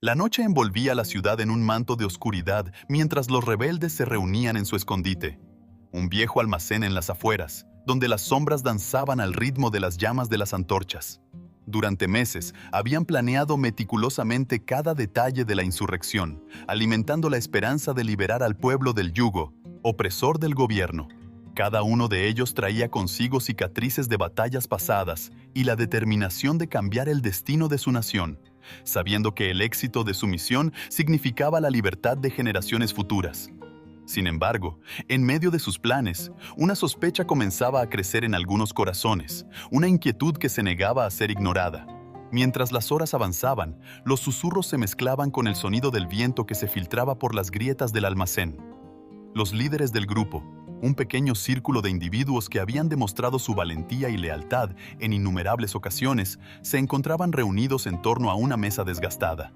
La noche envolvía la ciudad en un manto de oscuridad mientras los rebeldes se reunían en su escondite, un viejo almacén en las afueras, donde las sombras danzaban al ritmo de las llamas de las antorchas. Durante meses habían planeado meticulosamente cada detalle de la insurrección, alimentando la esperanza de liberar al pueblo del yugo, opresor del gobierno. Cada uno de ellos traía consigo cicatrices de batallas pasadas y la determinación de cambiar el destino de su nación, sabiendo que el éxito de su misión significaba la libertad de generaciones futuras. Sin embargo, en medio de sus planes, una sospecha comenzaba a crecer en algunos corazones, una inquietud que se negaba a ser ignorada. Mientras las horas avanzaban, los susurros se mezclaban con el sonido del viento que se filtraba por las grietas del almacén. Los líderes del grupo, un pequeño círculo de individuos que habían demostrado su valentía y lealtad en innumerables ocasiones, se encontraban reunidos en torno a una mesa desgastada.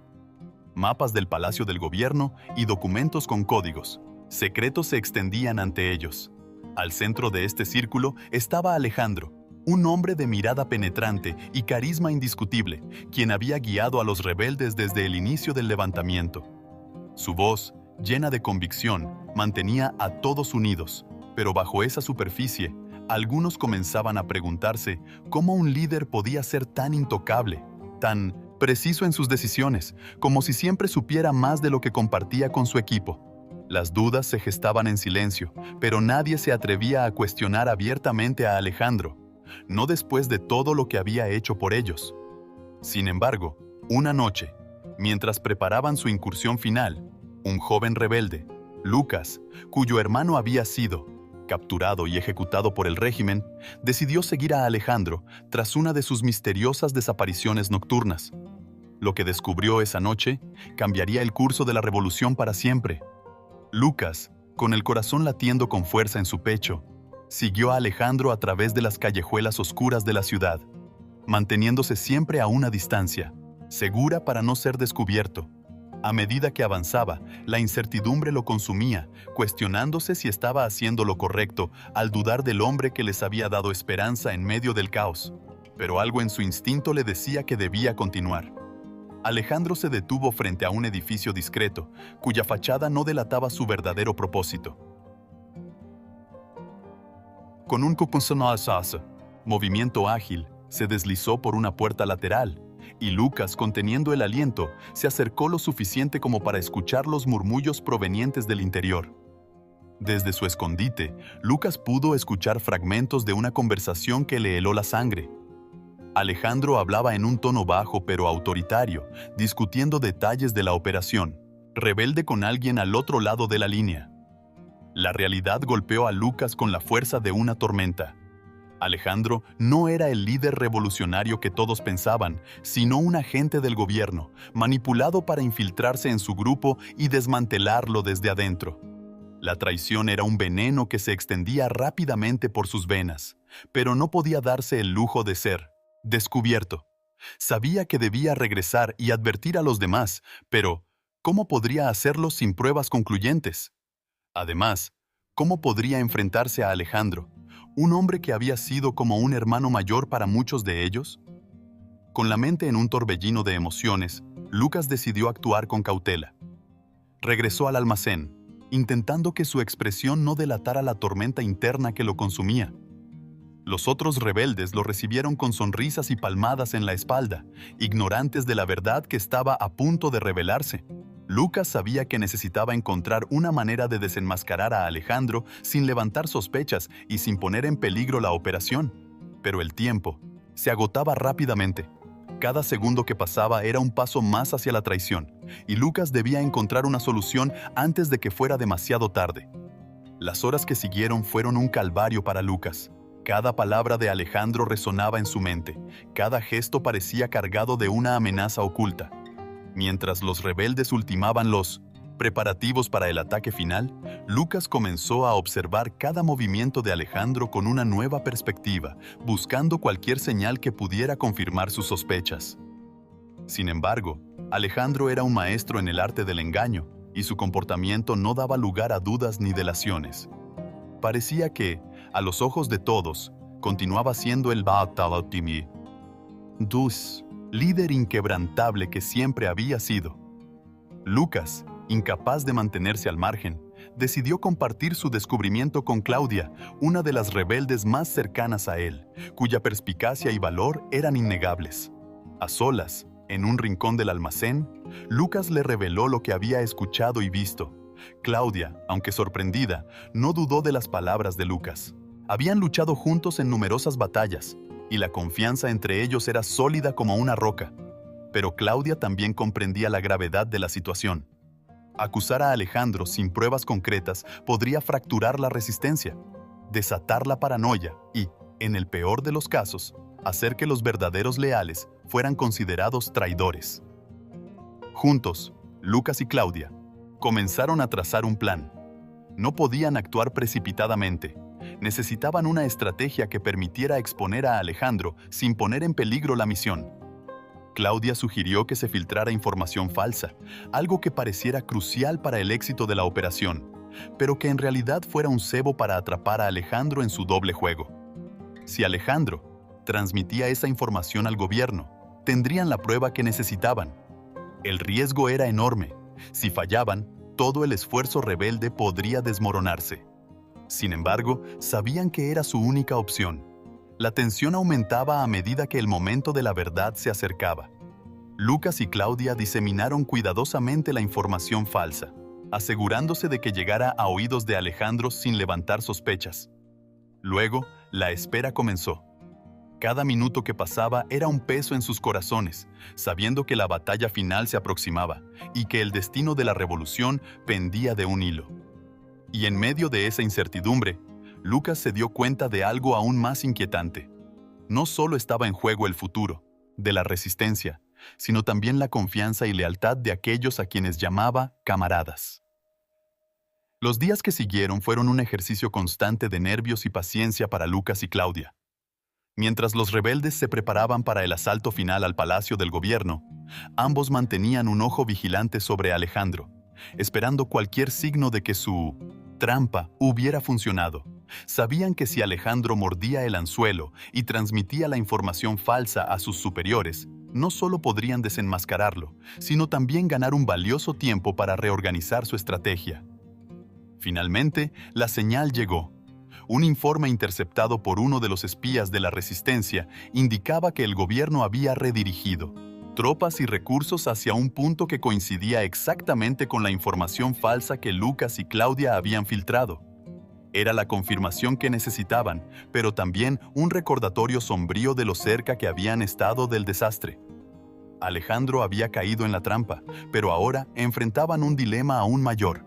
Mapas del palacio del gobierno y documentos con códigos secretos se extendían ante ellos. Al centro de este círculo estaba Alejandro, un hombre de mirada penetrante y carisma indiscutible, quien había guiado a los rebeldes desde el inicio del levantamiento. Su voz, llena de convicción, mantenía a todos unidos, pero bajo esa superficie, algunos comenzaban a preguntarse cómo un líder podía ser tan intocable, tan preciso en sus decisiones, como si siempre supiera más de lo que compartía con su equipo. Las dudas se gestaban en silencio, pero nadie se atrevía a cuestionar abiertamente a Alejandro, no después de todo lo que había hecho por ellos. Sin embargo, una noche, mientras preparaban su incursión final, un joven rebelde, Lucas, cuyo hermano había sido capturado y ejecutado por el régimen, decidió seguir a Alejandro tras una de sus misteriosas desapariciones nocturnas. Lo que descubrió esa noche cambiaría el curso de la revolución para siempre. Lucas, con el corazón latiendo con fuerza en su pecho, siguió a Alejandro a través de las callejuelas oscuras de la ciudad, manteniéndose siempre a una distancia, segura para no ser descubierto. A medida que avanzaba, la incertidumbre lo consumía, cuestionándose si estaba haciendo lo correcto al dudar del hombre que les había dado esperanza en medio del caos. Pero algo en su instinto le decía que debía continuar. Alejandro se detuvo frente a un edificio discreto, cuya fachada no delataba su verdadero propósito. Con un movimiento ágil, se deslizó por una puerta lateral, y Lucas, conteniendo el aliento, se acercó lo suficiente como para escuchar los murmullos provenientes del interior. Desde su escondite, Lucas pudo escuchar fragmentos de una conversación que le heló la sangre. Alejandro hablaba en un tono bajo pero autoritario, discutiendo detalles de la operación, rebelde con alguien al otro lado de la línea. La realidad golpeó a Lucas con la fuerza de una tormenta. Alejandro no era el líder revolucionario que todos pensaban, sino un agente del gobierno, manipulado para infiltrarse en su grupo y desmantelarlo desde adentro. La traición era un veneno que se extendía rápidamente por sus venas, pero no podía darse el lujo de ser descubierto. Sabía que debía regresar y advertir a los demás, pero ¿cómo podría hacerlo sin pruebas concluyentes? Además, ¿cómo podría enfrentarse a Alejandro, un hombre que había sido como un hermano mayor para muchos de ellos? Con la mente en un torbellino de emociones, Lucas decidió actuar con cautela. Regresó al almacén, intentando que su expresión no delatara la tormenta interna que lo consumía. Los otros rebeldes lo recibieron con sonrisas y palmadas en la espalda, ignorantes de la verdad que estaba a punto de revelarse. Lucas sabía que necesitaba encontrar una manera de desenmascarar a Alejandro sin levantar sospechas y sin poner en peligro la operación. Pero el tiempo se agotaba rápidamente. Cada segundo que pasaba era un paso más hacia la traición, y Lucas debía encontrar una solución antes de que fuera demasiado tarde. Las horas que siguieron fueron un calvario para Lucas. Cada palabra de Alejandro resonaba en su mente, cada gesto parecía cargado de una amenaza oculta. Mientras los rebeldes ultimaban los preparativos para el ataque final, Lucas comenzó a observar cada movimiento de Alejandro con una nueva perspectiva, buscando cualquier señal que pudiera confirmar sus sospechas. Sin embargo, Alejandro era un maestro en el arte del engaño, y su comportamiento no daba lugar a dudas ni delaciones. Parecía que, a los ojos de todos, continuaba siendo el líder inquebrantable que siempre había sido. Lucas, incapaz de mantenerse al margen, decidió compartir su descubrimiento con Claudia, una de las rebeldes más cercanas a él, cuya perspicacia y valor eran innegables. A solas, en un rincón del almacén, Lucas le reveló lo que había escuchado y visto. Claudia, aunque sorprendida, no dudó de las palabras de Lucas. Habían luchado juntos en numerosas batallas, y la confianza entre ellos era sólida como una roca. Pero Claudia también comprendía la gravedad de la situación. Acusar a Alejandro sin pruebas concretas podría fracturar la resistencia, desatar la paranoia y, en el peor de los casos, hacer que los verdaderos leales fueran considerados traidores. Juntos, Lucas y Claudia comenzaron a trazar un plan. No podían actuar precipitadamente. Necesitaban una estrategia que permitiera exponer a Alejandro sin poner en peligro la misión. Claudia sugirió que se filtrara información falsa, algo que pareciera crucial para el éxito de la operación, pero que en realidad fuera un cebo para atrapar a Alejandro en su doble juego. Si Alejandro transmitía esa información al gobierno, tendrían la prueba que necesitaban. El riesgo era enorme. Si fallaban, todo el esfuerzo rebelde podría desmoronarse. Sin embargo, sabían que era su única opción. La tensión aumentaba a medida que el momento de la verdad se acercaba. Lucas y Claudia diseminaron cuidadosamente la información falsa, asegurándose de que llegara a oídos de Alejandro sin levantar sospechas. Luego, la espera comenzó. Cada minuto que pasaba era un peso en sus corazones, sabiendo que la batalla final se aproximaba y que el destino de la revolución pendía de un hilo. Y en medio de esa incertidumbre, Lucas se dio cuenta de algo aún más inquietante. No solo estaba en juego el futuro de la resistencia, sino también la confianza y lealtad de aquellos a quienes llamaba camaradas. Los días que siguieron fueron un ejercicio constante de nervios y paciencia para Lucas y Claudia. Mientras los rebeldes se preparaban para el asalto final al palacio del gobierno, ambos mantenían un ojo vigilante sobre Alejandro, esperando cualquier signo de que su trampa hubiera funcionado. Sabían que si Alejandro mordía el anzuelo y transmitía la información falsa a sus superiores, no solo podrían desenmascararlo, sino también ganar un valioso tiempo para reorganizar su estrategia. Finalmente, la señal llegó. Un informe interceptado por uno de los espías de la resistencia indicaba que el gobierno había redirigido tropas y recursos hacia un punto que coincidía exactamente con la información falsa que Lucas y Claudia habían filtrado. Era la confirmación que necesitaban, pero también un recordatorio sombrío de lo cerca que habían estado del desastre. Alejandro había caído en la trampa, pero ahora enfrentaban un dilema aún mayor.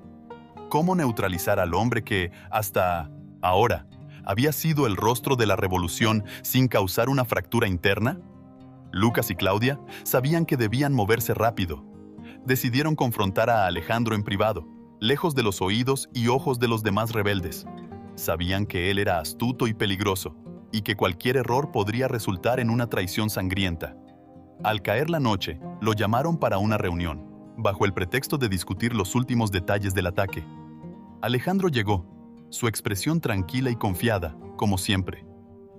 ¿Cómo neutralizar al hombre que, hasta ahora, había sido el rostro de la revolución sin causar una fractura interna? Lucas y Claudia sabían que debían moverse rápido. Decidieron confrontar a Alejandro en privado, lejos de los oídos y ojos de los demás rebeldes. Sabían que él era astuto y peligroso, y que cualquier error podría resultar en una traición sangrienta. Al caer la noche, lo llamaron para una reunión, bajo el pretexto de discutir los últimos detalles del ataque. Alejandro llegó, su expresión tranquila y confiada, como siempre.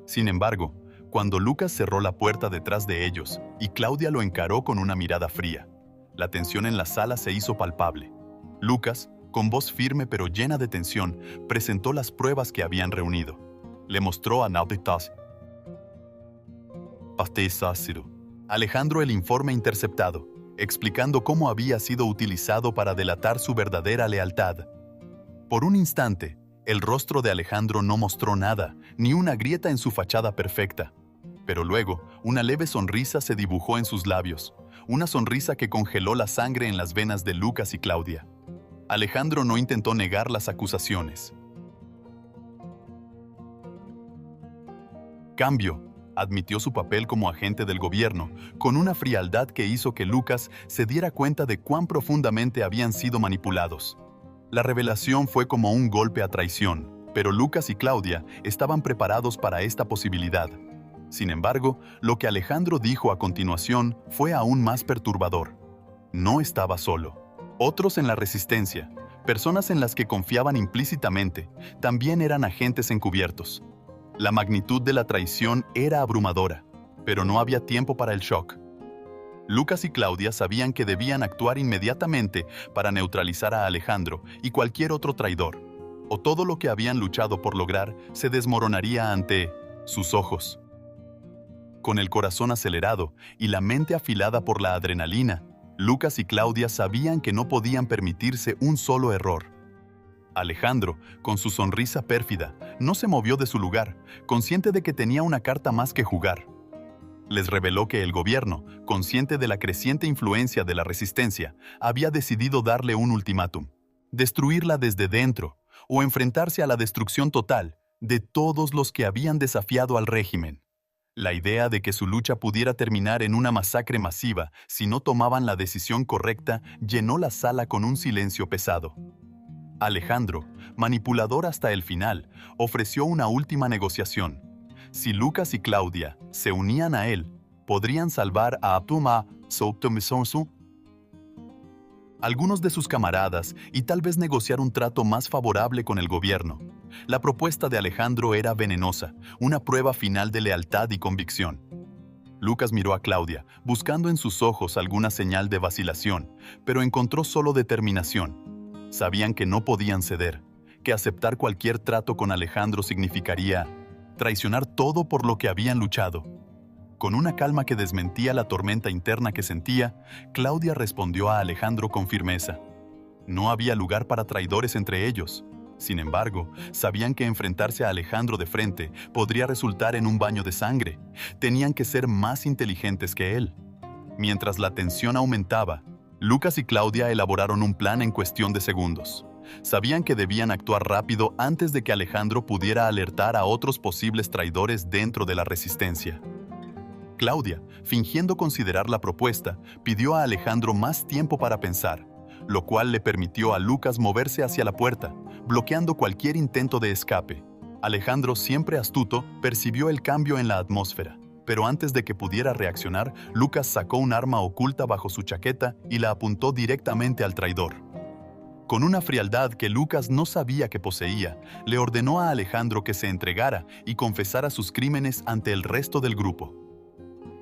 Sin embargo, cuando Lucas cerró la puerta detrás de ellos y Claudia lo encaró con una mirada fría, la tensión en la sala se hizo palpable. Lucas, con voz firme pero llena de tensión, presentó las pruebas que habían reunido. Le mostró a Nautilus Alejandro el informe interceptado, explicando cómo había sido utilizado para delatar su verdadera lealtad. Por un instante, el rostro de Alejandro no mostró nada, ni una grieta en su fachada perfecta. Pero luego, una leve sonrisa se dibujó en sus labios, una sonrisa que congeló la sangre en las venas de Lucas y Claudia. Alejandro no intentó negar las acusaciones. Cambio, admitió su papel como agente del gobierno, con una frialdad que hizo que Lucas se diera cuenta de cuán profundamente habían sido manipulados. La revelación fue como un golpe a traición, pero Lucas y Claudia estaban preparados para esta posibilidad. Sin embargo, lo que Alejandro dijo a continuación fue aún más perturbador. No estaba solo. Otros en la resistencia, personas en las que confiaban implícitamente, también eran agentes encubiertos. La magnitud de la traición era abrumadora, pero no había tiempo para el shock. Lucas y Claudia sabían que debían actuar inmediatamente para neutralizar a Alejandro y cualquier otro traidor, o todo lo que habían luchado por lograr se desmoronaría ante sus ojos. Con el corazón acelerado y la mente afilada por la adrenalina, Lucas y Claudia sabían que no podían permitirse un solo error. Alejandro, con su sonrisa pérfida, no se movió de su lugar, consciente de que tenía una carta más que jugar. Les reveló que el gobierno, consciente de la creciente influencia de la resistencia, había decidido darle un ultimátum: destruirla desde dentro o enfrentarse a la destrucción total de todos los que habían desafiado al régimen. La idea de que su lucha pudiera terminar en una masacre masiva si no tomaban la decisión correcta llenó la sala con un silencio pesado. Alejandro, manipulador hasta el final, ofreció una última negociación. Si Lucas y Claudia se unían a él, podrían salvar a Abdullah Soutamisonsu, algunos de sus camaradas, y tal vez negociar un trato más favorable con el gobierno. La propuesta de Alejandro era venenosa, una prueba final de lealtad y convicción. Lucas miró a Claudia, buscando en sus ojos alguna señal de vacilación, pero encontró solo determinación. Sabían que no podían ceder, que aceptar cualquier trato con Alejandro significaría traicionar todo por lo que habían luchado. Con una calma que desmentía la tormenta interna que sentía, Claudia respondió a Alejandro con firmeza. No había lugar para traidores entre ellos. Sin embargo, sabían que enfrentarse a Alejandro de frente podría resultar en un baño de sangre. Tenían que ser más inteligentes que él. Mientras la tensión aumentaba, Lucas y Claudia elaboraron un plan en cuestión de segundos. Sabían que debían actuar rápido antes de que Alejandro pudiera alertar a otros posibles traidores dentro de la resistencia. Claudia, fingiendo considerar la propuesta, pidió a Alejandro más tiempo para pensar, lo cual le permitió a Lucas moverse hacia la puerta, bloqueando cualquier intento de escape. Alejandro, siempre astuto, percibió el cambio en la atmósfera, pero antes de que pudiera reaccionar, Lucas sacó un arma oculta bajo su chaqueta y la apuntó directamente al traidor. Con una frialdad que Lucas no sabía que poseía, le ordenó a Alejandro que se entregara y confesara sus crímenes ante el resto del grupo.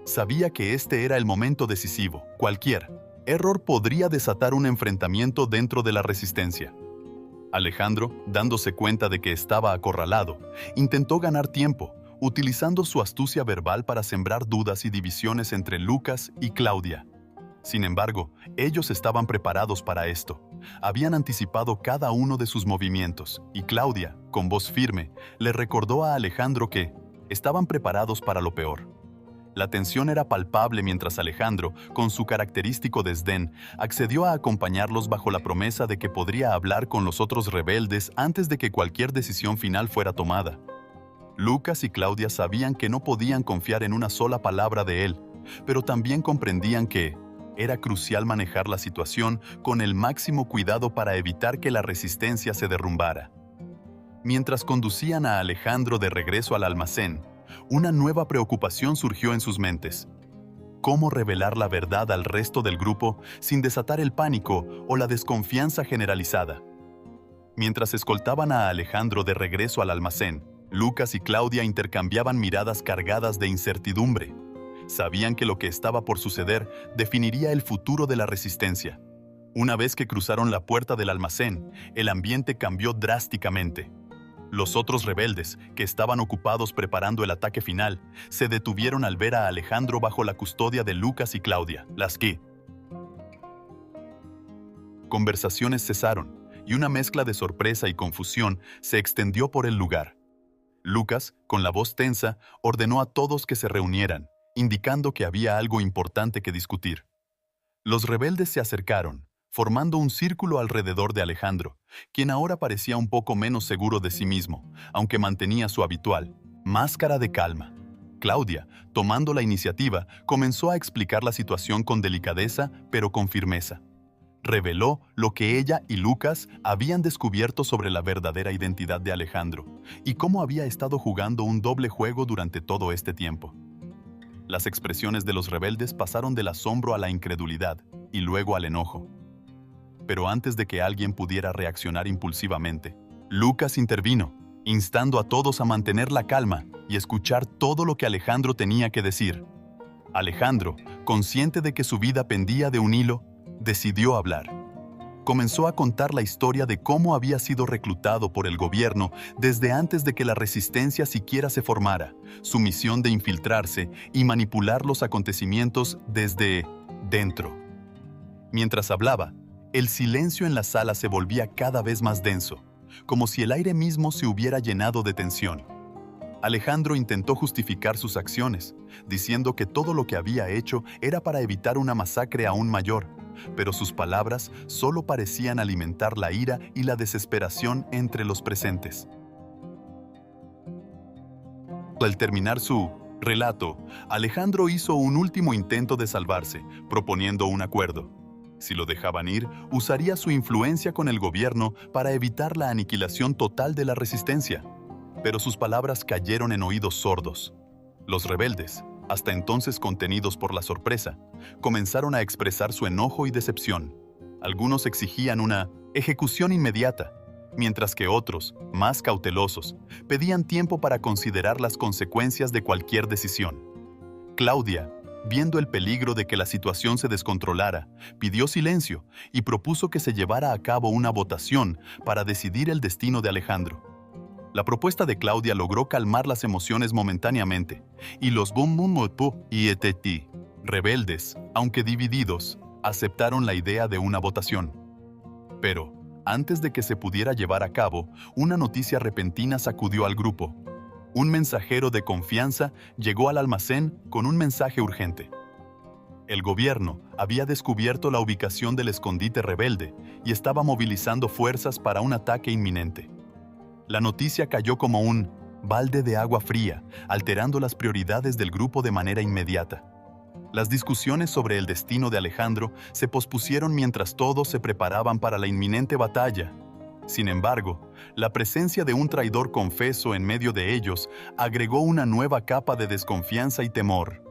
Sabía que este era el momento decisivo. Cualquier error podría desatar un enfrentamiento dentro de la resistencia. Alejandro, dándose cuenta de que estaba acorralado, intentó ganar tiempo, utilizando su astucia verbal para sembrar dudas y divisiones entre Lucas y Claudia. Sin embargo, ellos estaban preparados para esto. Habían anticipado cada uno de sus movimientos, y Claudia, con voz firme, le recordó a Alejandro que estaban preparados para lo peor. La tensión era palpable mientras Alejandro, con su característico desdén, accedió a acompañarlos bajo la promesa de que podría hablar con los otros rebeldes antes de que cualquier decisión final fuera tomada. Lucas y Claudia sabían que no podían confiar en una sola palabra de él, pero también comprendían que era crucial manejar la situación con el máximo cuidado para evitar que la resistencia se derrumbara. Mientras conducían a Alejandro de regreso al almacén, una nueva preocupación surgió en sus mentes. ¿Cómo revelar la verdad al resto del grupo sin desatar el pánico o la desconfianza generalizada? Mientras escoltaban a Alejandro de regreso al almacén, Lucas y Claudia intercambiaban miradas cargadas de incertidumbre. Sabían que lo que estaba por suceder definiría el futuro de la resistencia. Una vez que cruzaron la puerta del almacén, el ambiente cambió drásticamente. Los otros rebeldes, que estaban ocupados preparando el ataque final, se detuvieron al ver a Alejandro bajo la custodia de Lucas y Claudia. Las conversaciones cesaron, y una mezcla de sorpresa y confusión se extendió por el lugar. Lucas, con la voz tensa, ordenó a todos que se reunieran, indicando que había algo importante que discutir. Los rebeldes se acercaron, formando un círculo alrededor de Alejandro, quien ahora parecía un poco menos seguro de sí mismo, aunque mantenía su habitual máscara de calma. Claudia, tomando la iniciativa, comenzó a explicar la situación con delicadeza, pero con firmeza. Reveló lo que ella y Lucas habían descubierto sobre la verdadera identidad de Alejandro y cómo había estado jugando un doble juego durante todo este tiempo. Las expresiones de los rebeldes pasaron del asombro a la incredulidad y luego al enojo. Pero antes de que alguien pudiera reaccionar impulsivamente, Lucas intervino, instando a todos a mantener la calma y escuchar todo lo que Alejandro tenía que decir. Alejandro, Consciente de que su vida pendía de un hilo, decidió hablar. Comenzó a contar la historia de cómo había sido reclutado por el gobierno desde antes de que la resistencia siquiera se formara, su misión de infiltrarse y manipular los acontecimientos desde dentro. Mientras hablaba, el silencio en la sala se volvía cada vez más denso, como si el aire mismo se hubiera llenado de tensión. Alejandro intentó justificar sus acciones, diciendo que todo lo que había hecho era para evitar una masacre aún mayor, pero sus palabras solo parecían alimentar la ira y la desesperación entre los presentes. Al terminar su relato, Alejandro hizo un último intento de salvarse, proponiendo un acuerdo. Si lo dejaban ir, usaría su influencia con el gobierno para evitar la aniquilación total de la resistencia. Pero sus palabras cayeron en oídos sordos. Los rebeldes, hasta entonces contenidos por la sorpresa, comenzaron a expresar su enojo y decepción. Algunos exigían una ejecución inmediata, mientras que otros, más cautelosos, pedían tiempo para considerar las consecuencias de cualquier decisión. Claudia, viendo el peligro de que la situación se descontrolara, pidió silencio y propuso que se llevara a cabo una votación para decidir el destino de Alejandro. La propuesta de Claudia logró calmar las emociones momentáneamente, y los Bumumupu y Eteti, rebeldes, aunque divididos, aceptaron la idea de una votación. Pero, antes de que se pudiera llevar a cabo, una noticia repentina sacudió al grupo. Un mensajero de confianza llegó al almacén con un mensaje urgente. El gobierno había descubierto la ubicación del escondite rebelde y estaba movilizando fuerzas para un ataque inminente. La noticia cayó como un balde de agua fría, alterando las prioridades del grupo de manera inmediata. Las discusiones sobre el destino de Alejandro se pospusieron mientras todos se preparaban para la inminente batalla. Sin embargo, la presencia de un traidor confeso en medio de ellos agregó una nueva capa de desconfianza y temor.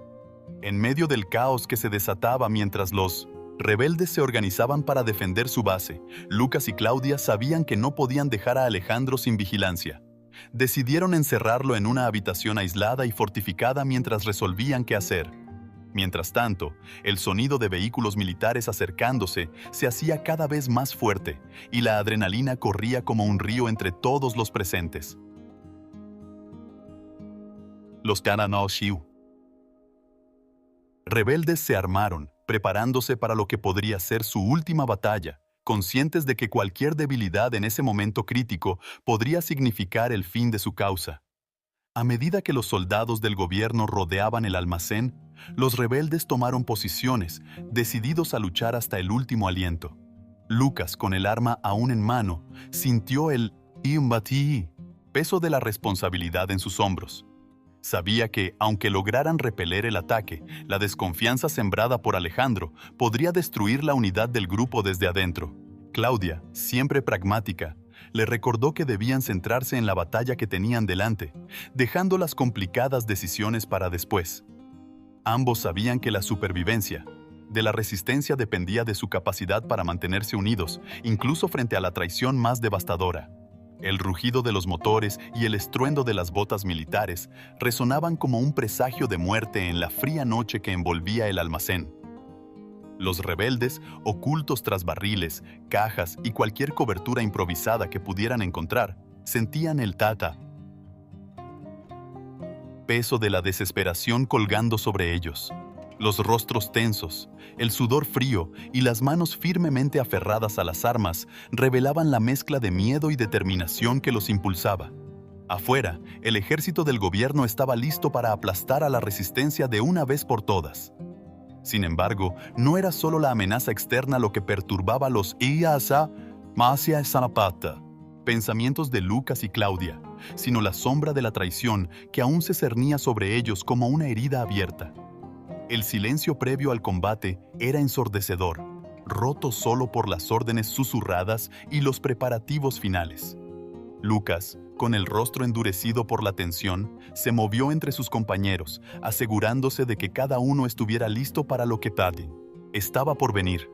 En medio del caos que se desataba mientras los rebeldes se organizaban para defender su base, Lucas y Claudia sabían que no podían dejar a Alejandro sin vigilancia. Decidieron encerrarlo en una habitación aislada y fortificada mientras resolvían qué hacer. Mientras tanto, el sonido de vehículos militares acercándose se hacía cada vez más fuerte y la adrenalina corría como un río entre todos los presentes. Los Kananoushiu. Rebeldes se armaron, preparándose para lo que podría ser su última batalla, conscientes de que cualquier debilidad en ese momento crítico podría significar el fin de su causa. A medida que los soldados del gobierno rodeaban el almacén, los rebeldes tomaron posiciones, decididos a luchar hasta el último aliento. Lucas, con el arma aún en mano, sintió el peso de la responsabilidad en sus hombros. Sabía que, aunque lograran repeler el ataque, la desconfianza sembrada por Alejandro podría destruir la unidad del grupo desde adentro. Claudia, siempre pragmática, le recordó que debían centrarse en la batalla que tenían delante, dejando las complicadas decisiones para después. Ambos sabían que la supervivencia de la resistencia dependía de su capacidad para mantenerse unidos, incluso frente a la traición más devastadora. El rugido de los motores y el estruendo de las botas militares resonaban como un presagio de muerte en la fría noche que envolvía el almacén. Los rebeldes, ocultos tras barriles, cajas y cualquier cobertura improvisada que pudieran encontrar, sentían el peso de la desesperación colgando sobre ellos. Los rostros tensos, el sudor frío y las manos firmemente aferradas a las armas revelaban la mezcla de miedo y determinación que los impulsaba. Afuera, el ejército del gobierno estaba listo para aplastar a la resistencia de una vez por todas. Sin embargo, no era solo la amenaza externa lo que perturbaba los pensamientos de Lucas y Claudia, sino la sombra de la traición que aún se cernía sobre ellos como una herida abierta. El silencio previo al combate era ensordecedor, roto solo por las órdenes susurradas y los preparativos finales. Lucas, con el rostro endurecido por la tensión, se movió entre sus compañeros, asegurándose de que cada uno estuviera listo para lo que estaba por venir.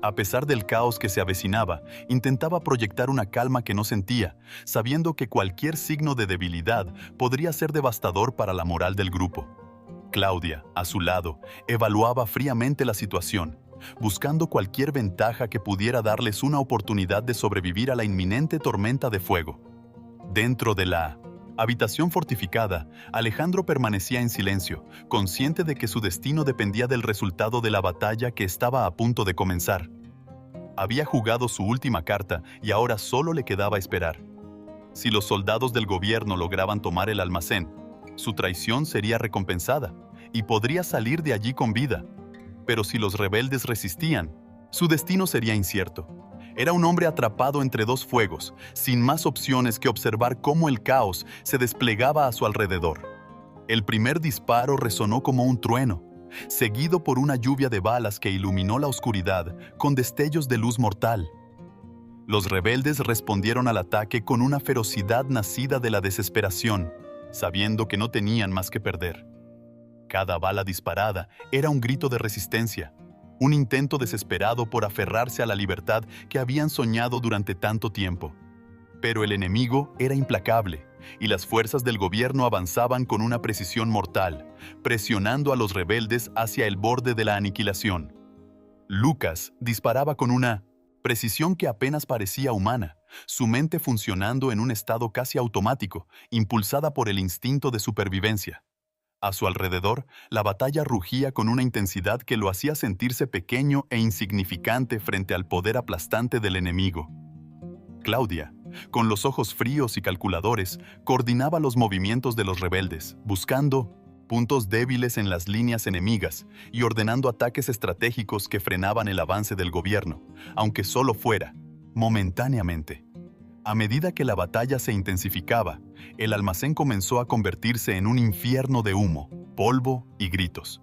A pesar del caos que se avecinaba, intentaba proyectar una calma que no sentía, sabiendo que cualquier signo de debilidad podría ser devastador para la moral del grupo. Claudia, a su lado, evaluaba fríamente la situación, buscando cualquier ventaja que pudiera darles una oportunidad de sobrevivir a la inminente tormenta de fuego. Dentro de la habitación fortificada, Alejandro permanecía en silencio, consciente de que su destino dependía del resultado de la batalla que estaba a punto de comenzar. Había jugado su última carta y ahora solo le quedaba esperar. Si los soldados del gobierno lograban tomar el almacén, su traición sería recompensada y podría salir de allí con vida. Pero si los rebeldes resistían, su destino sería incierto. Era un hombre atrapado entre dos fuegos, sin más opciones que observar cómo el caos se desplegaba a su alrededor. El primer disparo resonó como un trueno, seguido por una lluvia de balas que iluminó la oscuridad con destellos de luz mortal. Los rebeldes respondieron al ataque con una ferocidad nacida de la desesperación, sabiendo que no tenían más que perder. Cada bala disparada era un grito de resistencia, un intento desesperado por aferrarse a la libertad que habían soñado durante tanto tiempo. Pero el enemigo era implacable, y las fuerzas del gobierno avanzaban con una precisión mortal, presionando a los rebeldes hacia el borde de la aniquilación. Lucas disparaba con una precisión que apenas parecía humana, su mente funcionando en un estado casi automático, impulsada por el instinto de supervivencia. A su alrededor, la batalla rugía con una intensidad que lo hacía sentirse pequeño e insignificante frente al poder aplastante del enemigo. Claudia, con los ojos fríos y calculadores, coordinaba los movimientos de los rebeldes, buscando puntos débiles en las líneas enemigas y ordenando ataques estratégicos que frenaban el avance del gobierno, aunque solo fuera momentáneamente. A medida que la batalla se intensificaba, el almacén comenzó a convertirse en un infierno de humo, polvo y gritos.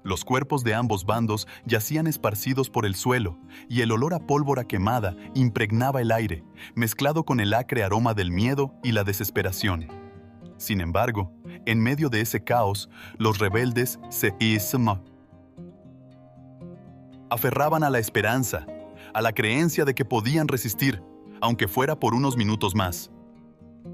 Los cuerpos de ambos bandos yacían esparcidos por el suelo, y el olor a pólvora quemada impregnaba el aire, mezclado con el acre aroma del miedo y la desesperación. Sin embargo, en medio de ese caos, los rebeldes se aferraban a la esperanza, a la creencia de que podían resistir, aunque fuera por unos minutos más.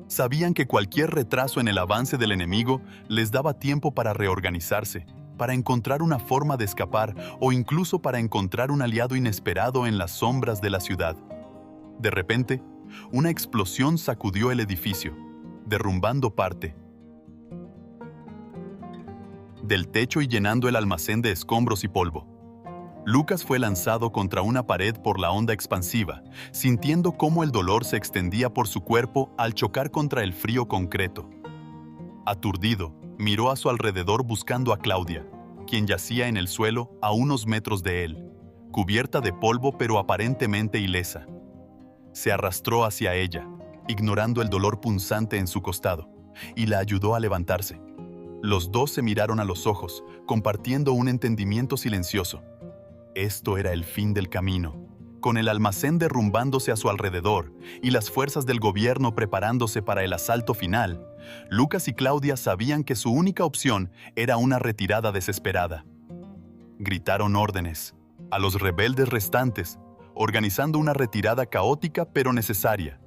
Sabían que cualquier retraso en el avance del enemigo les daba tiempo para reorganizarse, para encontrar una forma de escapar o incluso para encontrar un aliado inesperado en las sombras de la ciudad. De repente, una explosión sacudió el edificio, derrumbando parte del techo y llenando el almacén de escombros y polvo. Lucas fue lanzado contra una pared por la onda expansiva, sintiendo cómo el dolor se extendía por su cuerpo al chocar contra el frío concreto. Aturdido, miró a su alrededor buscando a Claudia, quien yacía en el suelo a unos metros de él, cubierta de polvo pero aparentemente ilesa. Se arrastró hacia ella, ignorando el dolor punzante en su costado, y la ayudó a levantarse. Los dos se miraron a los ojos, compartiendo un entendimiento silencioso. Esto era el fin del camino. Con el almacén derrumbándose a su alrededor y las fuerzas del gobierno preparándose para el asalto final, Lucas y Claudia sabían que su única opción era una retirada desesperada. Gritaron órdenes a los rebeldes restantes, organizando una retirada caótica pero necesaria.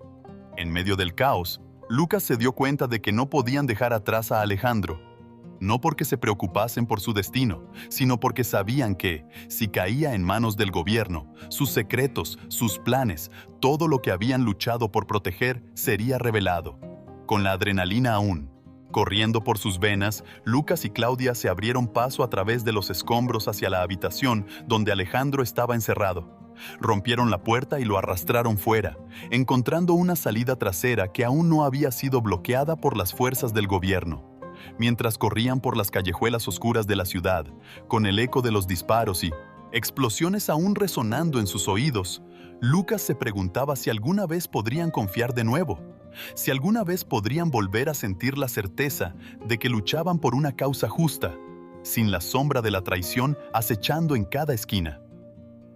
En medio del caos, Lucas se dio cuenta de que no podían dejar atrás a Alejandro, no porque se preocupasen por su destino, sino porque sabían que, si caía en manos del gobierno, sus secretos, sus planes, todo lo que habían luchado por proteger sería revelado. Con la adrenalina aún corriendo por sus venas, Lucas y Claudia se abrieron paso a través de los escombros hacia la habitación donde Alejandro estaba encerrado. Rompieron la puerta y lo arrastraron fuera, encontrando una salida trasera que aún no había sido bloqueada por las fuerzas del gobierno. Mientras corrían por las callejuelas oscuras de la ciudad, con el eco de los disparos y explosiones aún resonando en sus oídos, Lucas se preguntaba si alguna vez podrían confiar de nuevo, si alguna vez podrían volver a sentir la certeza de que luchaban por una causa justa, sin la sombra de la traición acechando en cada esquina.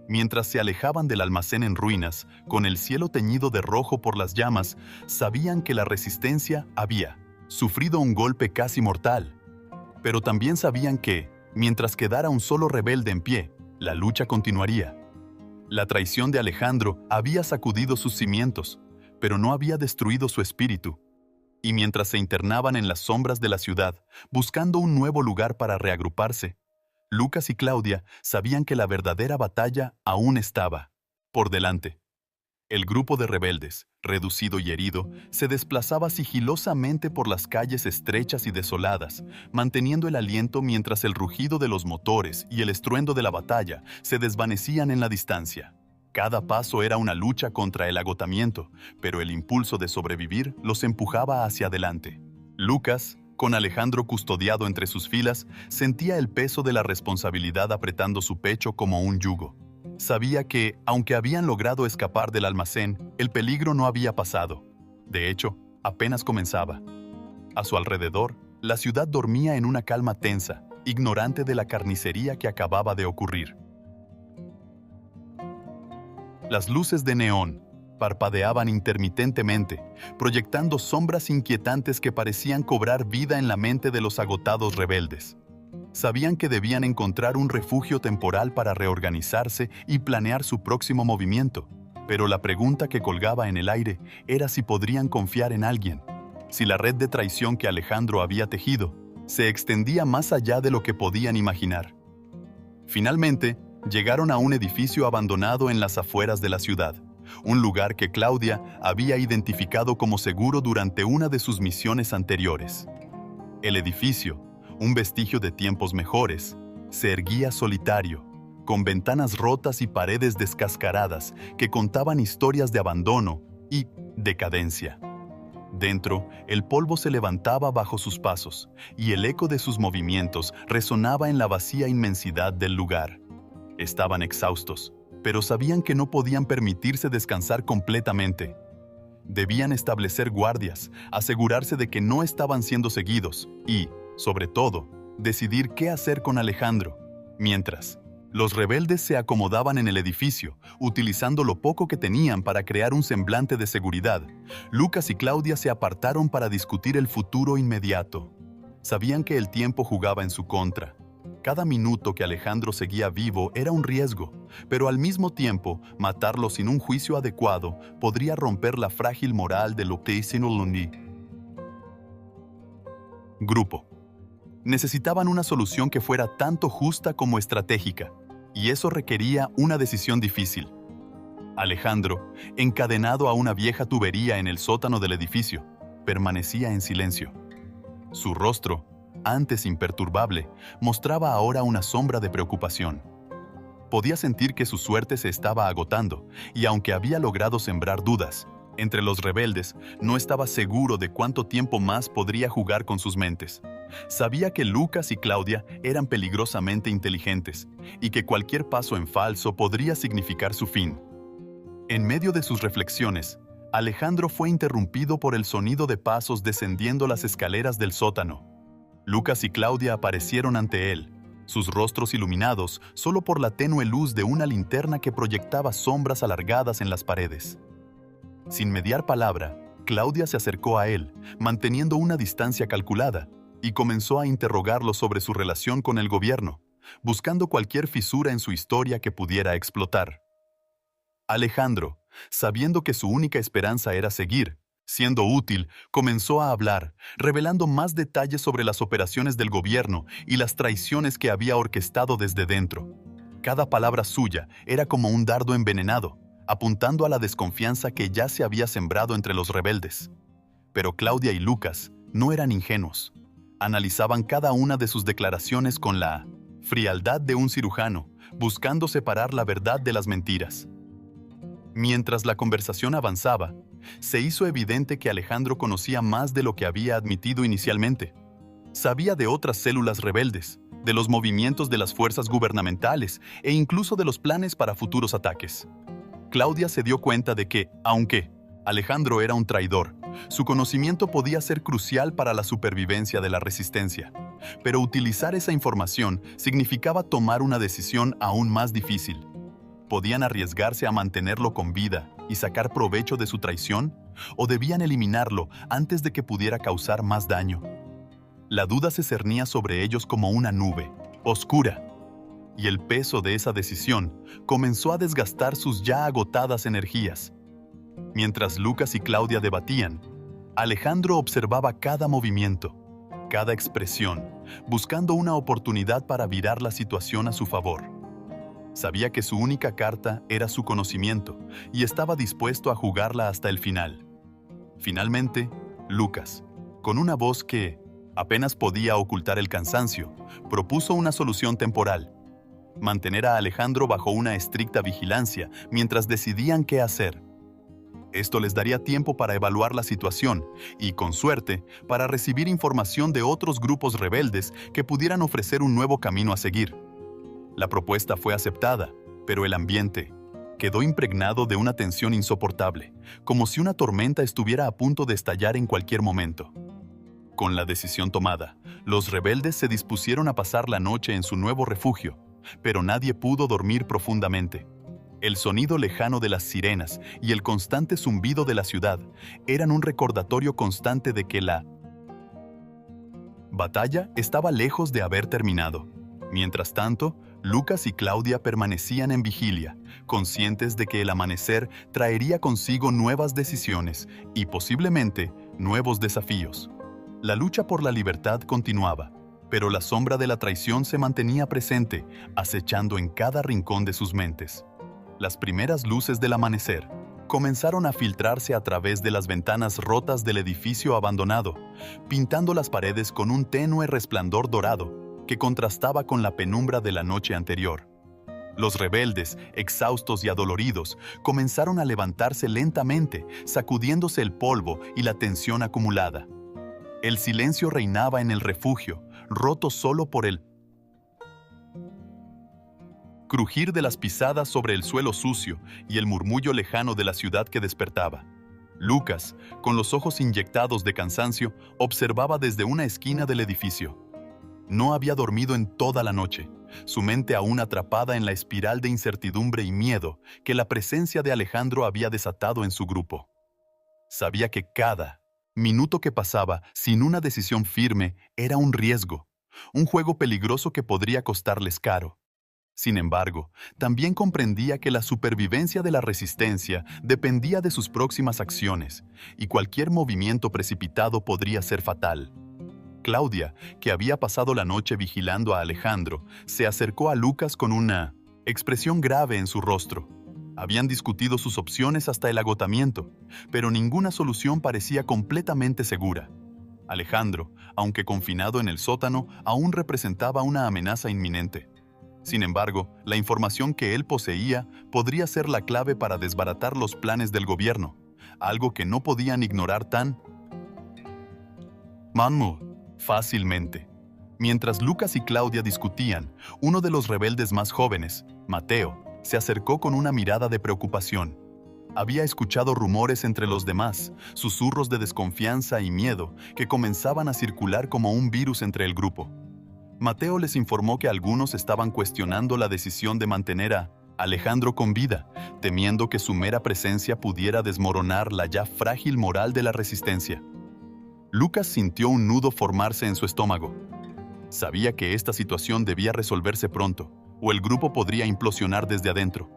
Mientras se alejaban del almacén en ruinas, con el cielo teñido de rojo por las llamas, sabían que la resistencia había sufrido un golpe casi mortal. Pero también sabían que, mientras quedara un solo rebelde en pie, la lucha continuaría. La traición de Alejandro había sacudido sus cimientos, pero no había destruido su espíritu. Y mientras se internaban en las sombras de la ciudad, buscando un nuevo lugar para reagruparse, Lucas y Claudia sabían que la verdadera batalla aún estaba por delante. El grupo de rebeldes, reducido y herido, se desplazaba sigilosamente por las calles estrechas y desoladas, manteniendo el aliento mientras el rugido de los motores y el estruendo de la batalla se desvanecían en la distancia. Cada paso era una lucha contra el agotamiento, pero el impulso de sobrevivir los empujaba hacia adelante. Lucas, con Alejandro custodiado entre sus filas, sentía el peso de la responsabilidad apretando su pecho como un yugo. Sabía que, aunque habían logrado escapar del almacén, el peligro no había pasado. De hecho, apenas comenzaba. A su alrededor, la ciudad dormía en una calma tensa, ignorante de la carnicería que acababa de ocurrir. Las luces de neón parpadeaban intermitentemente, proyectando sombras inquietantes que parecían cobrar vida en la mente de los agotados rebeldes. Sabían que debían encontrar un refugio temporal para reorganizarse y planear su próximo movimiento, pero la pregunta que colgaba en el aire era si podrían confiar en alguien, si la red de traición que Alejandro había tejido se extendía más allá de lo que podían imaginar. Finalmente, llegaron a un edificio abandonado en las afueras de la ciudad, un lugar que Claudia había identificado como seguro durante una de sus misiones anteriores. El edificio, un vestigio de tiempos mejores, se erguía solitario, con ventanas rotas y paredes descascaradas que contaban historias de abandono y decadencia. Dentro, el polvo se levantaba bajo sus pasos, y el eco de sus movimientos resonaba en la vacía inmensidad del lugar. Estaban exhaustos, pero sabían que no podían permitirse descansar completamente. Debían establecer guardias, asegurarse de que no estaban siendo seguidos y, sobre todo, decidir qué hacer con Alejandro. Mientras, los rebeldes se acomodaban en el edificio, utilizando lo poco que tenían para crear un semblante de seguridad. Lucas y Claudia se apartaron para discutir el futuro inmediato. Sabían que el tiempo jugaba en su contra. Cada minuto que Alejandro seguía vivo era un riesgo, pero al mismo tiempo, matarlo sin un juicio adecuado podría romper la frágil moral de Lundi. Grupo. Necesitaban una solución que fuera tanto justa como estratégica, y eso requería una decisión difícil. Alejandro, encadenado a una vieja tubería en el sótano del edificio, permanecía en silencio. Su rostro, antes imperturbable, mostraba ahora una sombra de preocupación. Podía sentir que su suerte se estaba agotando, y aunque había logrado sembrar dudas, entre los rebeldes no estaba seguro de cuánto tiempo más podría jugar con sus mentes. Sabía que Lucas y Claudia eran peligrosamente inteligentes, y que cualquier paso en falso podría significar su fin. En medio de sus reflexiones, Alejandro fue interrumpido por el sonido de pasos descendiendo las escaleras del sótano. Lucas y Claudia aparecieron ante él, sus rostros iluminados solo por la tenue luz de una linterna que proyectaba sombras alargadas en las paredes. Sin mediar palabra, Claudia se acercó a él, manteniendo una distancia calculada, y comenzó a interrogarlo sobre su relación con el gobierno, buscando cualquier fisura en su historia que pudiera explotar. Alejandro, sabiendo que su única esperanza era seguir, siendo útil, comenzó a hablar, revelando más detalles sobre las operaciones del gobierno y las traiciones que había orquestado desde dentro. Cada palabra suya era como un dardo envenenado, apuntando a la desconfianza que ya se había sembrado entre los rebeldes. Pero Claudia y Lucas no eran ingenuos. Analizaban cada una de sus declaraciones con la frialdad de un cirujano, buscando separar la verdad de las mentiras. Mientras la conversación avanzaba, se hizo evidente que Alejandro conocía más de lo que había admitido inicialmente. Sabía de otras células rebeldes, de los movimientos de las fuerzas gubernamentales e incluso de los planes para futuros ataques. Claudia se dio cuenta de que, aunque Alejandro era un traidor, su conocimiento podía ser crucial para la supervivencia de la resistencia. Pero utilizar esa información significaba tomar una decisión aún más difícil. ¿Podían arriesgarse a mantenerlo con vida y sacar provecho de su traición? ¿O debían eliminarlo antes de que pudiera causar más daño? La duda se cernía sobre ellos como una nube, oscura, y el peso de esa decisión comenzó a desgastar sus ya agotadas energías. Mientras Lucas y Claudia debatían, Alejandro observaba cada movimiento, cada expresión, buscando una oportunidad para virar la situación a su favor. Sabía que su única carta era su conocimiento y estaba dispuesto a jugarla hasta el final. Finalmente, Lucas, con una voz que apenas podía ocultar el cansancio, propuso una solución temporal: mantener a Alejandro bajo una estricta vigilancia mientras decidían qué hacer. Esto les daría tiempo para evaluar la situación y, con suerte, para recibir información de otros grupos rebeldes que pudieran ofrecer un nuevo camino a seguir. La propuesta fue aceptada, pero el ambiente quedó impregnado de una tensión insoportable, como si una tormenta estuviera a punto de estallar en cualquier momento. Con la decisión tomada, los rebeldes se dispusieron a pasar la noche en su nuevo refugio, pero nadie pudo dormir profundamente. El sonido lejano de las sirenas y el constante zumbido de la ciudad eran un recordatorio constante de que la batalla estaba lejos de haber terminado. Mientras tanto, Lucas y Claudia permanecían en vigilia, conscientes de que el amanecer traería consigo nuevas decisiones y posiblemente nuevos desafíos. La lucha por la libertad continuaba, pero la sombra de la traición se mantenía presente, acechando en cada rincón de sus mentes. Las primeras luces del amanecer comenzaron a filtrarse a través de las ventanas rotas del edificio abandonado, pintando las paredes con un tenue resplandor dorado que contrastaba con la penumbra de la noche anterior. Los rebeldes, exhaustos y adoloridos, comenzaron a levantarse lentamente, sacudiéndose el polvo y la tensión acumulada. El silencio reinaba en el refugio, roto solo por el crujir de las pisadas sobre el suelo sucio y el murmullo lejano de la ciudad que despertaba. Lucas, con los ojos inyectados de cansancio, observaba desde una esquina del edificio. No había dormido en toda la noche, su mente aún atrapada en la espiral de incertidumbre y miedo que la presencia de Alejandro había desatado en su grupo. Sabía que cada minuto que pasaba sin una decisión firme era un riesgo, un juego peligroso que podría costarles caro. Sin embargo, también comprendía que la supervivencia de la resistencia dependía de sus próximas acciones, y cualquier movimiento precipitado podría ser fatal. Claudia, que había pasado la noche vigilando a Alejandro, se acercó a Lucas con una expresión grave en su rostro. Habían discutido sus opciones hasta el agotamiento, pero ninguna solución parecía completamente segura. Alejandro, aunque confinado en el sótano, aún representaba una amenaza inminente. Sin embargo, la información que él poseía podría ser la clave para desbaratar los planes del gobierno, algo que no podían ignorar tan fácilmente. Mientras Lucas y Claudia discutían, uno de los rebeldes más jóvenes, Mateo, se acercó con una mirada de preocupación. Había escuchado rumores entre los demás, susurros de desconfianza y miedo que comenzaban a circular como un virus entre el grupo. Mateo les informó que algunos estaban cuestionando la decisión de mantener a Alejandro con vida, temiendo que su mera presencia pudiera desmoronar la ya frágil moral de la resistencia. Lucas sintió un nudo formarse en su estómago. Sabía que esta situación debía resolverse pronto, o el grupo podría implosionar desde adentro.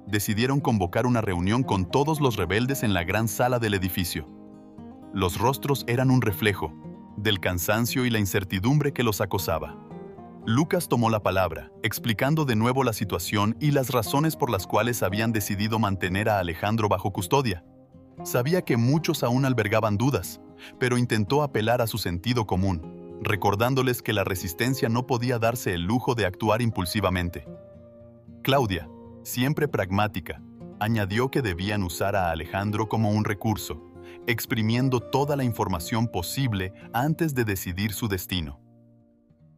Decidieron convocar una reunión con todos los rebeldes en la gran sala del edificio. Los rostros eran un reflejo del cansancio y la incertidumbre que los acosaba. Lucas tomó la palabra, explicando de nuevo la situación y las razones por las cuales habían decidido mantener a Alejandro bajo custodia. Sabía que muchos aún albergaban dudas, pero intentó apelar a su sentido común, recordándoles que la resistencia no podía darse el lujo de actuar impulsivamente. Claudia, siempre pragmática, añadió que debían usar a Alejandro como un recurso, exprimiendo toda la información posible antes de decidir su destino.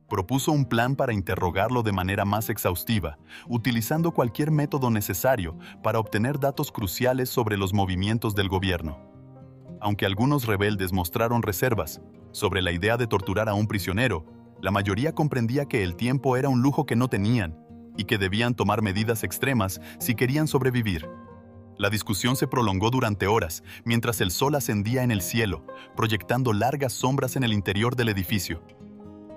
Propuso un plan para interrogarlo de manera más exhaustiva, utilizando cualquier método necesario para obtener datos cruciales sobre los movimientos del gobierno. Aunque algunos rebeldes mostraron reservas sobre la idea de torturar a un prisionero, la mayoría comprendía que el tiempo era un lujo que no tenían y que debían tomar medidas extremas si querían sobrevivir. La discusión se prolongó durante horas, mientras el sol ascendía en el cielo, proyectando largas sombras en el interior del edificio.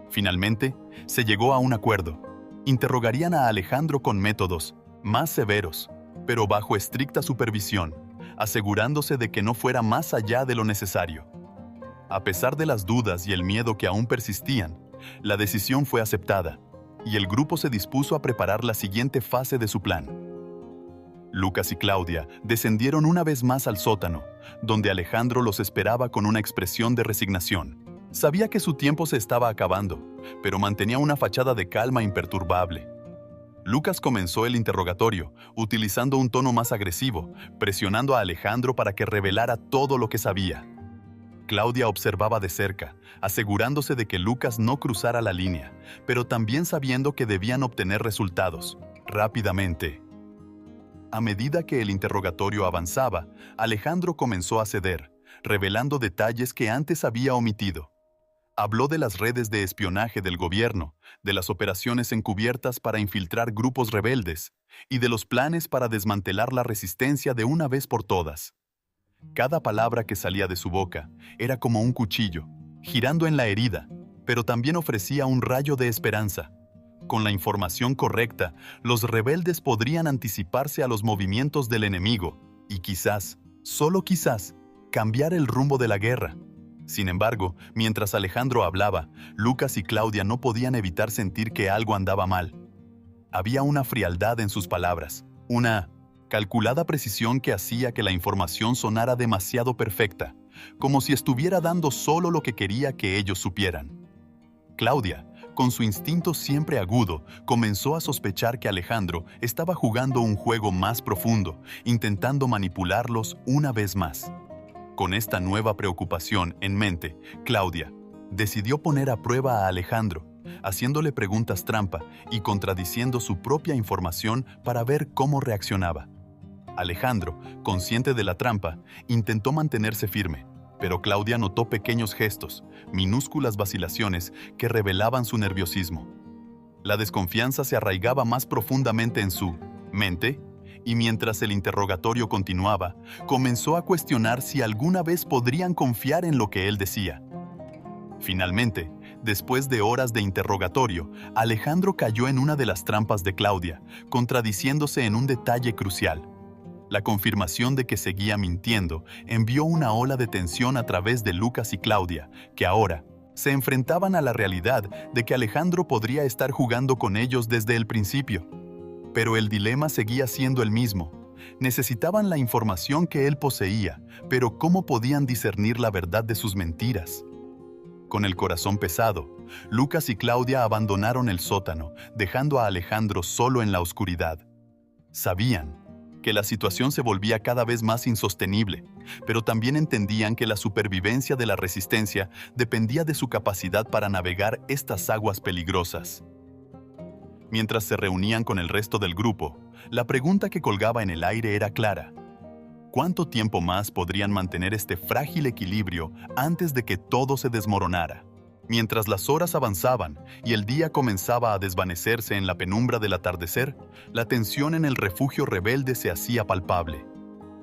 Finalmente, se llegó a un acuerdo. Interrogarían a Alejandro con métodos más severos, pero bajo estricta supervisión, asegurándose de que no fuera más allá de lo necesario. A pesar de las dudas y el miedo que aún persistían, la decisión fue aceptada, y el grupo se dispuso a preparar la siguiente fase de su plan. Lucas y Claudia descendieron una vez más al sótano, donde Alejandro los esperaba con una expresión de resignación. Sabía que su tiempo se estaba acabando, pero mantenía una fachada de calma imperturbable. Lucas comenzó el interrogatorio, utilizando un tono más agresivo, presionando a Alejandro para que revelara todo lo que sabía. Claudia observaba de cerca, asegurándose de que Lucas no cruzara la línea, pero también sabiendo que debían obtener resultados, rápidamente. A medida que el interrogatorio avanzaba, Alejandro comenzó a ceder, revelando detalles que antes había omitido. Habló de las redes de espionaje del gobierno, de las operaciones encubiertas para infiltrar grupos rebeldes y de los planes para desmantelar la resistencia de una vez por todas. Cada palabra que salía de su boca era como un cuchillo, girando en la herida, pero también ofrecía un rayo de esperanza. Con la información correcta, los rebeldes podrían anticiparse a los movimientos del enemigo y quizás, solo quizás, cambiar el rumbo de la guerra. Sin embargo, mientras Alejandro hablaba, Lucas y Claudia no podían evitar sentir que algo andaba mal. Había una frialdad en sus palabras, una calculada precisión que hacía que la información sonara demasiado perfecta, como si estuviera dando solo lo que quería que ellos supieran. Claudia, con su instinto siempre agudo, comenzó a sospechar que Alejandro estaba jugando un juego más profundo, intentando manipularlos una vez más. Con esta nueva preocupación en mente, Claudia decidió poner a prueba a Alejandro, haciéndole preguntas trampa y contradiciendo su propia información para ver cómo reaccionaba. Alejandro, consciente de la trampa, intentó mantenerse firme, pero Claudia notó pequeños gestos, minúsculas vacilaciones que revelaban su nerviosismo. La desconfianza se arraigaba más profundamente en su mente, y mientras el interrogatorio continuaba, comenzó a cuestionar si alguna vez podrían confiar en lo que él decía. Finalmente, después de horas de interrogatorio, Alejandro cayó en una de las trampas de Claudia, contradiciéndose en un detalle crucial. La confirmación de que seguía mintiendo envió una ola de tensión a través de Lucas y Claudia, que ahora se enfrentaban a la realidad de que Alejandro podría estar jugando con ellos desde el principio. Pero el dilema seguía siendo el mismo. Necesitaban la información que él poseía, pero ¿cómo podían discernir la verdad de sus mentiras? Con el corazón pesado, Lucas y Claudia abandonaron el sótano, dejando a Alejandro solo en la oscuridad. Sabían que la situación se volvía cada vez más insostenible, pero también entendían que la supervivencia de la resistencia dependía de su capacidad para navegar estas aguas peligrosas. Mientras se reunían con el resto del grupo, la pregunta que colgaba en el aire era clara. ¿Cuánto tiempo más podrían mantener este frágil equilibrio antes de que todo se desmoronara? Mientras las horas avanzaban y el día comenzaba a desvanecerse en la penumbra del atardecer, la tensión en el refugio rebelde se hacía palpable.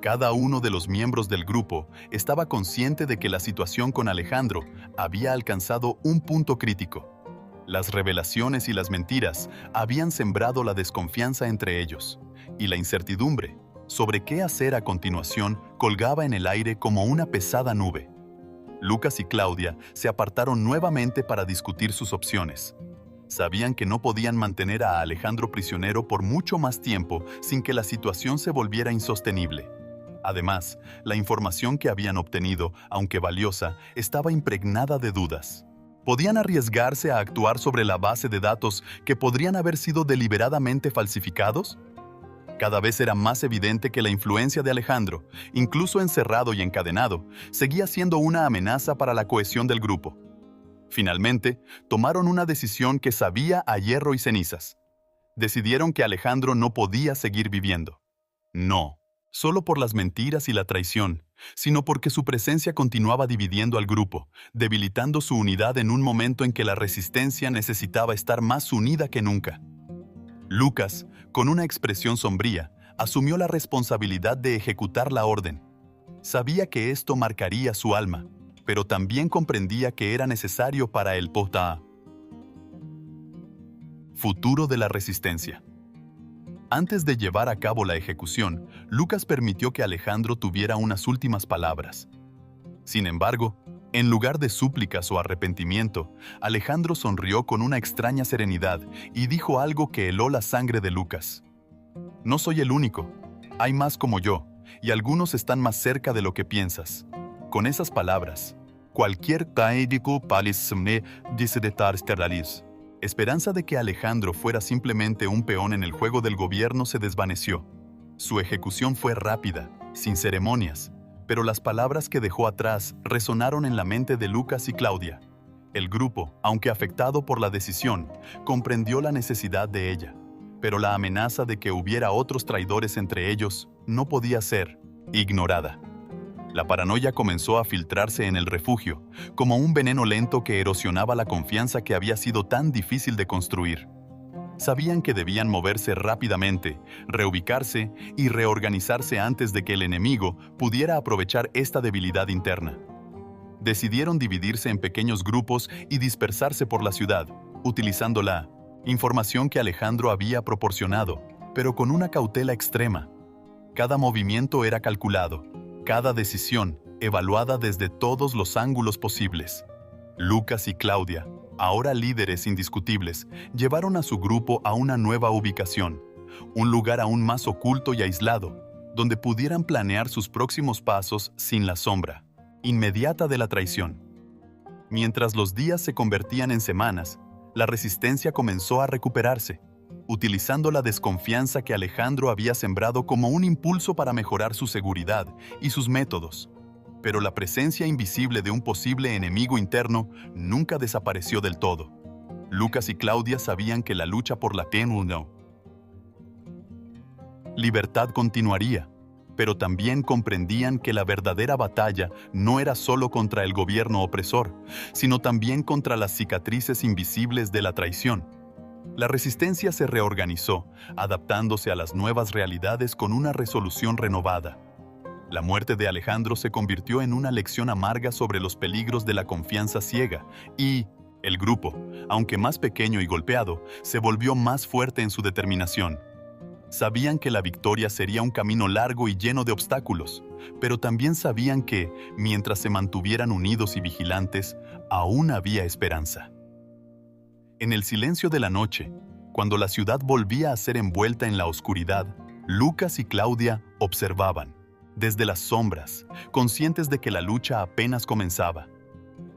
Cada uno de los miembros del grupo estaba consciente de que la situación con Alejandro había alcanzado un punto crítico. Las revelaciones y las mentiras habían sembrado la desconfianza entre ellos, y la incertidumbre sobre qué hacer a continuación colgaba en el aire como una pesada nube. Lucas y Claudia se apartaron nuevamente para discutir sus opciones. Sabían que no podían mantener a Alejandro prisionero por mucho más tiempo sin que la situación se volviera insostenible. Además, la información que habían obtenido, aunque valiosa, estaba impregnada de dudas. ¿Podían arriesgarse a actuar sobre la base de datos que podrían haber sido deliberadamente falsificados? Cada vez era más evidente que la influencia de Alejandro, incluso encerrado y encadenado, seguía siendo una amenaza para la cohesión del grupo. Finalmente, tomaron una decisión que sabía a hierro y cenizas. Decidieron que Alejandro no podía seguir viviendo. No, solo por las mentiras y la traición, sino porque su presencia continuaba dividiendo al grupo, debilitando su unidad en un momento en que la resistencia necesitaba estar más unida que nunca. Lucas, con una expresión sombría, asumió la responsabilidad de ejecutar la orden. Sabía que esto marcaría su alma, pero también comprendía que era necesario para el futuro de la resistencia. Antes de llevar a cabo la ejecución, Lucas permitió que Alejandro tuviera unas últimas palabras. Sin embargo, en lugar de súplicas o arrepentimiento, Alejandro sonrió con una extraña serenidad y dijo algo que heló la sangre de Lucas. No soy el único, hay más como yo, y algunos están más cerca de lo que piensas. Con esas palabras, cualquier esperanza de que Alejandro fuera simplemente un peón en el juego del gobierno se desvaneció. Su ejecución fue rápida, sin ceremonias, pero las palabras que dejó atrás resonaron en la mente de Lucas y Claudia. El grupo, aunque afectado por la decisión, comprendió la necesidad de ella, pero la amenaza de que hubiera otros traidores entre ellos no podía ser ignorada. La paranoia comenzó a filtrarse en el refugio, como un veneno lento que erosionaba la confianza que había sido tan difícil de construir. Sabían que debían moverse rápidamente, reubicarse y reorganizarse antes de que el enemigo pudiera aprovechar esta debilidad interna. Decidieron dividirse en pequeños grupos y dispersarse por la ciudad, utilizando la información que Alejandro había proporcionado, pero con una cautela extrema. Cada movimiento era calculado, cada decisión evaluada desde todos los ángulos posibles. Lucas y Claudia, ahora líderes indiscutibles, llevaron a su grupo a una nueva ubicación, un lugar aún más oculto y aislado, donde pudieran planear sus próximos pasos sin la sombra inmediata de la traición. Mientras los días se convertían en semanas, la resistencia comenzó a recuperarse, utilizando la desconfianza que Alejandro había sembrado como un impulso para mejorar su seguridad y sus métodos. Pero la presencia invisible de un posible enemigo interno nunca desapareció del todo. Lucas y Claudia sabían que la lucha por la libertad continuaría, pero también comprendían que la verdadera batalla no era solo contra el gobierno opresor, sino también contra las cicatrices invisibles de la traición. La resistencia se reorganizó, adaptándose a las nuevas realidades con una resolución renovada. La muerte de Alejandro se convirtió en una lección amarga sobre los peligros de la confianza ciega y el grupo, aunque más pequeño y golpeado, se volvió más fuerte en su determinación. Sabían que la victoria sería un camino largo y lleno de obstáculos, pero también sabían que, mientras se mantuvieran unidos y vigilantes, aún había esperanza. En el silencio de la noche, cuando la ciudad volvía a ser envuelta en la oscuridad, Lucas y Claudia observaban, desde las sombras, conscientes de que la lucha apenas comenzaba.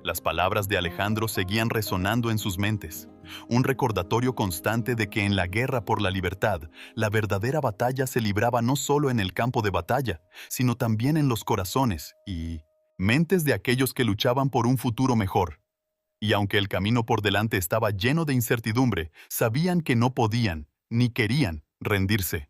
Las palabras de Alejandro seguían resonando en sus mentes, un recordatorio constante de que en la guerra por la libertad, la verdadera batalla se libraba no solo en el campo de batalla, sino también en los corazones y mentes de aquellos que luchaban por un futuro mejor. Y aunque el camino por delante estaba lleno de incertidumbre, sabían que no podían, ni querían, rendirse.